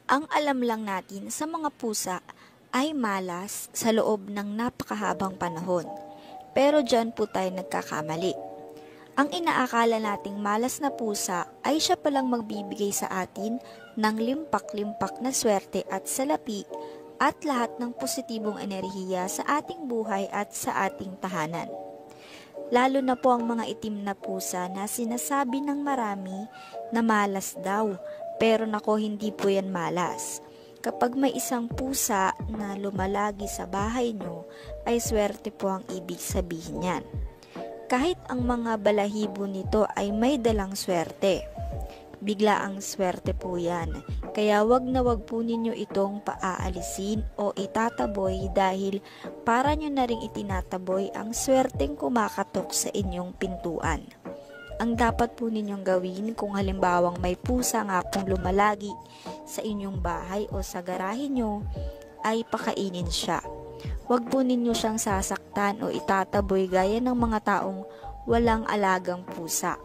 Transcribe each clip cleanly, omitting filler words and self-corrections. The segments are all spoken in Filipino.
Ang alam lang natin sa mga pusa ay malas sa loob ng napakahabang panahon. Pero dyan po tayo nagkakamali. Ang inaakala nating malas na pusa ay siya palang magbibigay sa atin ng limpak-limpak na swerte at salapi at lahat ng positibong enerhiya sa ating buhay at sa ating tahanan. Lalo na po ang mga itim na pusa na sinasabi ng marami na malas daw, pero nako, hindi po yan malas. Kapag may isang pusa na lumalagi sa bahay nyo, ay swerte po ang ibig sabihin yan. Kahit ang mga balahibo nito ay may dalang swerte. Bigla ang swerte po yan. Kaya wag na wag po ninyo itong paaalisin o itataboy dahil para nyo na ring itinataboy ang swerteng kumakatok sa inyong pintuan. Ang dapat po ninyong gawin kung halimbawang may pusa nga pong lumalagi sa inyong bahay o sa garahe nyo, ay pakainin siya. Wag po ninyo siyang sasaktan o itataboy gaya ng mga taong walang alagang pusa.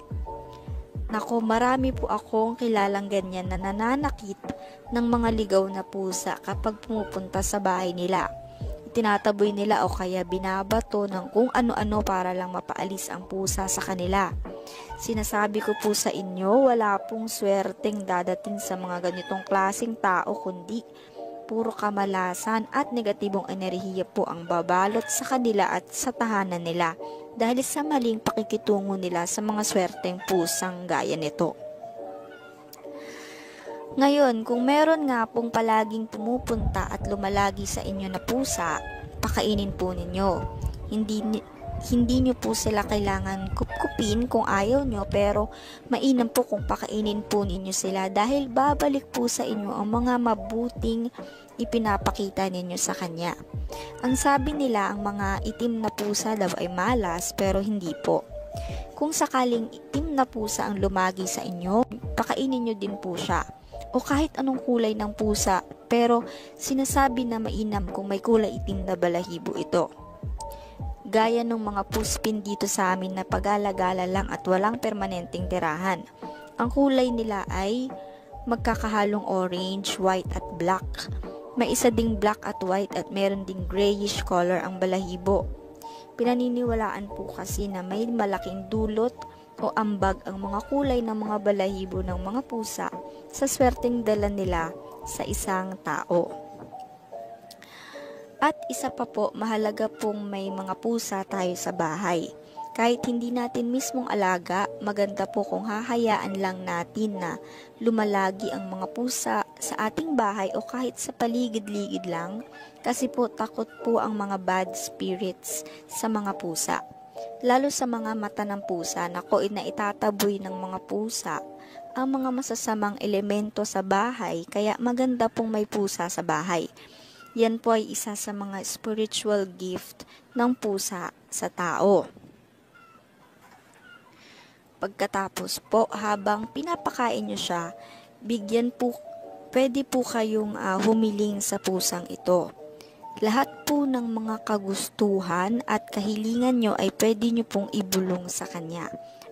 Nako, marami po akong kilalang ganyan na nananakit ng mga ligaw na pusa kapag pumupunta sa bahay nila. Itinataboy nila o kaya binabato ng kung ano-ano para lang mapaalis ang pusa sa kanila. Sinasabi ko po sa inyo, wala pong swerteng dadating sa mga ganitong klaseng tao kundi puro kamalasan at negatibong enerhiya po ang babalot sa kanila at sa tahanan nila dahil sa maling pakikitungo nila sa mga swerteng pusang gaya nito. Ngayon, kung meron nga pong palaging pumupunta at lumalagi sa inyo na pusa, pakainin po ninyo. Hindi nyo po sila kailangan kupkupin kung ayaw nyo, pero mainam po kung pakainin po ninyo sila dahil babalik po sa inyo ang mga mabuting ipinapakita ninyo sa kanya. Ang sabi nila, ang mga itim na pusa daw ay malas, pero hindi po. Kung sakaling itim na pusa ang lumagi sa inyo, pakainin nyo din po siya. O kahit anong kulay ng pusa, pero sinasabi na mainam kung may kulay itim na balahibo ito. Gaya ng mga puspin dito sa amin na pag-alagala lang at walang permanenteng tirahan. Ang kulay nila ay magkakahalong orange, white at black. May isa ding black at white at meron ding grayish color ang balahibo. Pinaniniwalaan po kasi na may malaking dulot o ambag ang mga kulay ng mga balahibo ng mga pusa sa swerteng dala nila sa isang tao. At isa pa po, mahalaga pong may mga pusa tayo sa bahay. Kahit hindi natin mismong alaga, maganda po kung hahayaan lang natin na lumalagi ang mga pusa sa ating bahay o kahit sa paligid-ligid lang, kasi po takot po ang mga bad spirits sa mga pusa. Lalo sa mga mata ng pusa, nako, na itataboy ng mga pusa ang mga masasamang elemento sa bahay, kaya maganda pong may pusa sa bahay. Yan po ay isa sa mga spiritual gift ng pusa sa tao. Pagkatapos po, habang pinapakain nyo siya, pwede po kayong humiling sa pusang ito. Lahat po ng mga kagustuhan at kahilingan nyo ay pwede nyo pong ibulong sa kanya.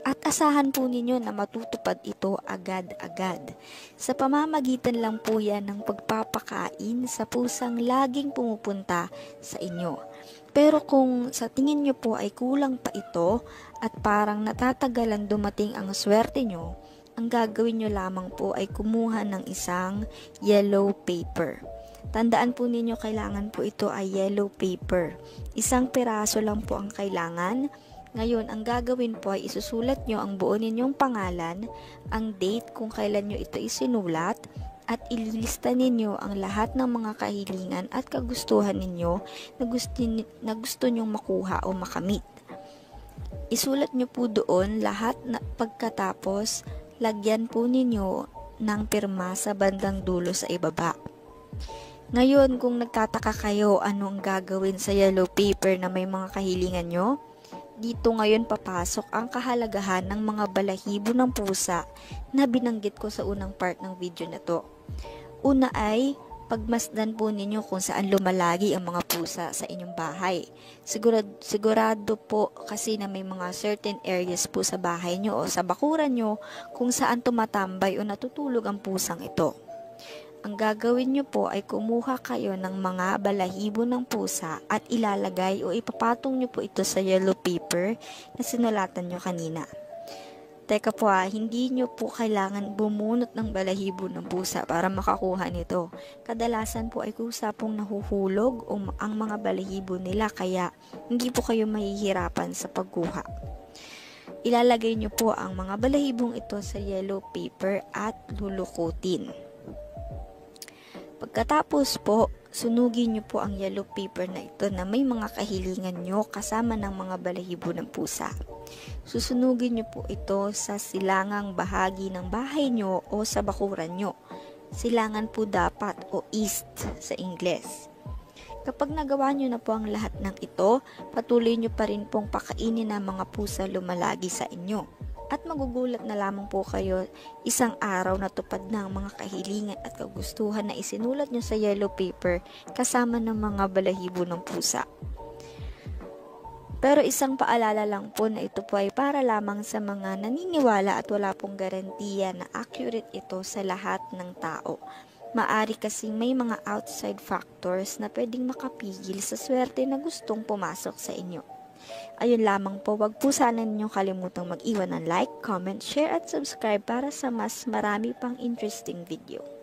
At asahan po ninyo na matutupad ito agad-agad. Sa pamamagitan lang po yan ng pagpapakain sa pusang laging pumupunta sa inyo. Pero kung sa tingin nyo po ay kulang pa ito at parang natatagalan dumating ang swerte nyo, ang gagawin nyo lamang po ay kumuha ng isang yellow paper. Tandaan po ninyo, kailangan po ito ay yellow paper. Isang piraso lang po ang kailangan. Ngayon, ang gagawin po ay isusulat nyo ang buo ninyong pangalan, ang date kung kailan nyo ito isinulat, at ililista ninyo ang lahat ng mga kahilingan at kagustuhan ninyo na gusto nyong makuha o makamit. Isulat nyo po doon lahat na pagkatapos, lagyan po ninyo ng pirma sa bandang dulo sa ibaba. Ngayon, kung nagtataka kayo anong gagawin sa yellow paper na may mga kahilingan nyo, dito ngayon papasok ang kahalagahan ng mga balahibo ng pusa na binanggit ko sa unang part ng video na to. Una ay pagmasdan po ninyo kung saan lumalagi ang mga pusa sa inyong bahay. Sigurado po kasi na may mga certain areas po sa bahay nyo o sa bakuran nyo kung saan tumatambay o natutulog ang pusang ito. Ang gagawin nyo po ay kumuha kayo ng mga balahibo ng pusa at ilalagay o ipapatong nyo po ito sa yellow paper na sinulatan nyo kanina. Teka po hindi nyo po kailangan bumunot ng balahibo ng pusa para makakuha nito. Kadalasan po ay kusa pong nahuhulog ang mga balahibo nila kaya hindi po kayo mahihirapan sa pagkuha. Ilalagay nyo po ang mga balahibong ito sa yellow paper at lulukutin. Pagkatapos po, sunugin nyo po ang yellow paper na ito na may mga kahilingan nyo kasama ng mga balahibo ng pusa. Susunugin nyo po ito sa silangang bahagi ng bahay nyo o sa bakuran nyo. Silangan po dapat o east sa Ingles. Kapag nagawa nyo na po ang lahat ng ito, patuloy nyo pa rin pong pakainin ng mga pusa lumalagi sa inyo. At magugulat na lamang po kayo isang araw na tupad na ang mga kahilingan at kagustuhan na isinulat nyo sa yellow paper kasama ng mga balahibo ng pusa. Pero isang paalala lang po na ito po ay para lamang sa mga naniniwala at wala pong garantiya na accurate ito sa lahat ng tao. Maari kasing may mga outside factors na pwedeng makapigil sa swerte na gustong pumasok sa inyo. Ayun lamang po, wag po sana ninyong kalimutang mag-iwan ng like, comment, share at subscribe para sa mas marami pang interesting video.